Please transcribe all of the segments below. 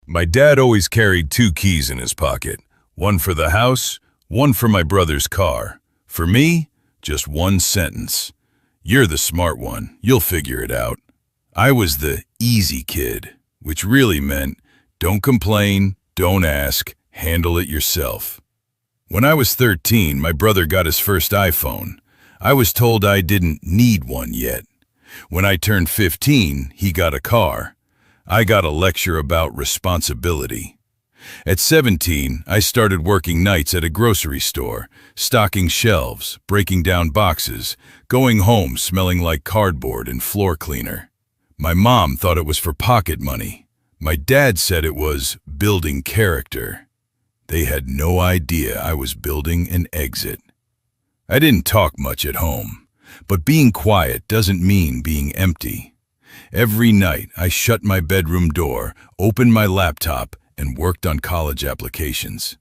My dad always carried two keys in his pocket, one for the house, one for my brother's car. For me, just one sentence. You're the smart one, you'll figure it out. I was the easy kid, which really meant don't complain, don't ask, handle it yourself. When I was 13, my brother got his first iPhone. I was told I didn't need one yet. When I turned 15, he got a car. I got a lecture about responsibility. At 17, I started working nights at a grocery store, stocking shelves, breaking down boxes, going home smelling like cardboard and floor cleaner. My mom thought it was for pocket money. My dad said it was building character. They had no idea I was building an exit. I didn't talk much at home, but being quiet doesn't mean being empty. Every night, I shut my bedroom door, opened my laptop, and worked on college applications.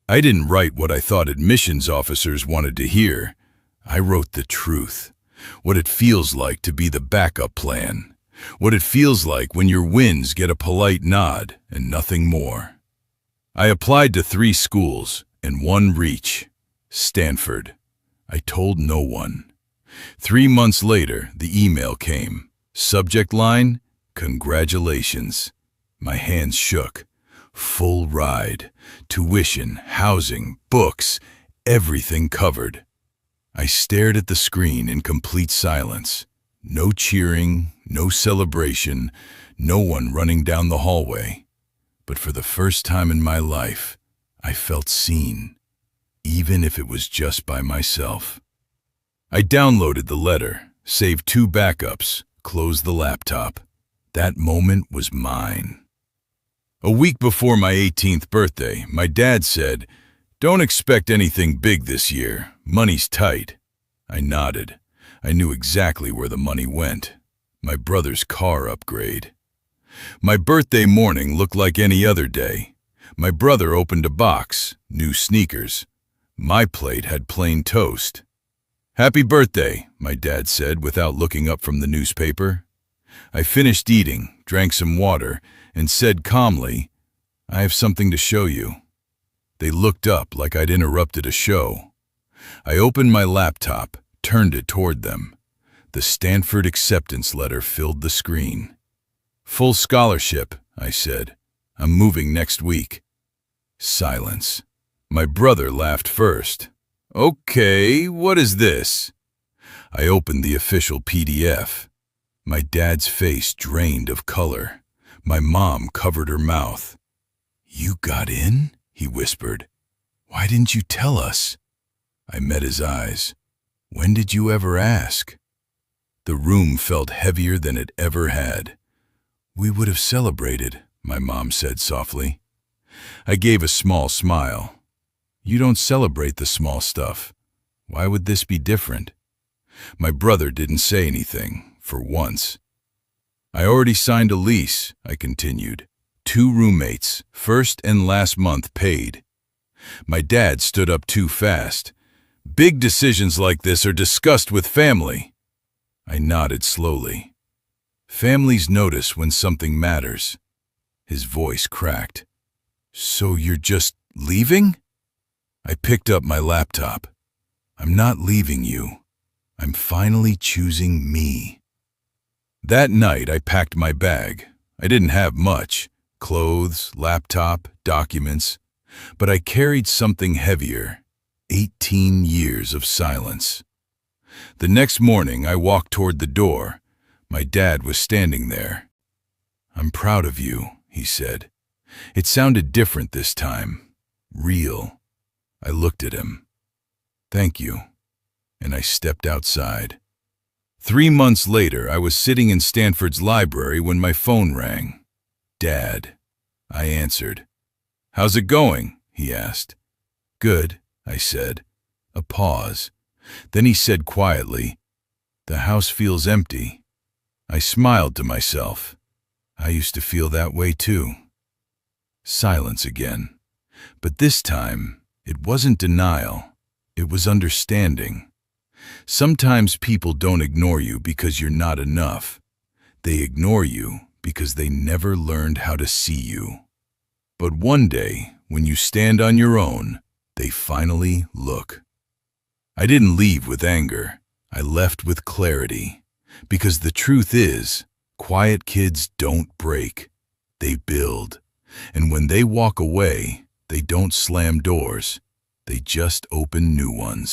I didn't write what I thought admissions officers wanted to hear. I wrote the truth, what it feels like to be the backup plan, what it feels like when your wins get a polite nod and nothing more. I applied to 3 schools and one reach, Stanford. I told no one. 3 months later, the email came. Subject line, congratulations. My hands shook. Full ride, tuition, housing, books, everything covered. I stared at the screen in complete silence. No cheering, no celebration, no one running down the hallway. But for the first time in my life, I felt seen, even if it was just by myself. I downloaded the letter, saved 2 backups, closed the laptop. That moment was mine. A week before my 18th birthday, my dad said, "Don't expect anything big this year. Money's tight." I nodded. I knew exactly where the money went. My brother's car upgrade. My birthday morning looked like any other day. My brother opened a box, new sneakers. My plate had plain toast. "Happy birthday," my dad said without looking up from the newspaper. I finished eating, drank some water, and said calmly, "I have something to show you." They looked up like I'd interrupted a show. I opened my laptop, turned it toward them. The Stanford acceptance letter filled the screen. "Full scholarship," I said. "I'm moving next week." Silence. My brother laughed first. "Okay, what is this?" I opened the official PDF. My dad's face drained of color. My mom covered her mouth. "You got in?" he whispered. "Why didn't you tell us?" I met his eyes. "When did you ever ask?" The room felt heavier than it ever had. "We would have celebrated," my mom said softly. I gave a small smile. "You don't celebrate the small stuff. Why would this be different?" My brother didn't say anything, for once. "I already signed a lease," I continued. 2 roommates, first and last month paid. My dad stood up too fast. "Big decisions like this are discussed with family." I nodded slowly. "Families notice when something matters." His voice cracked. "So you're just leaving?" I picked up my laptop. "I'm not leaving you. I'm finally choosing me." That night, I packed my bag. I didn't have much: clothes, laptop, documents. But I carried something heavier: 18 years of silence. The next morning, I walked toward the door. My dad was standing there. "I'm proud of you," he said. It sounded different this time. Real. I looked at him. "Thank you." And I stepped outside. 3 months later, I was sitting in Stanford's library when my phone rang. "Dad." I answered. "How's it going?" he asked. "Good," I said. A pause. Then he said quietly, "The house feels empty." I smiled to myself. I used to feel that way too. Silence again. But this time, it wasn't denial. It was understanding. Sometimes people don't ignore you because you're not enough. They ignore you because they never learned how to see you. But one day, when you stand on your own, they finally look. I didn't leave with anger. I left with clarity. Because the truth is, quiet kids don't break. They build. And when they walk away, they don't slam doors. They just open new ones.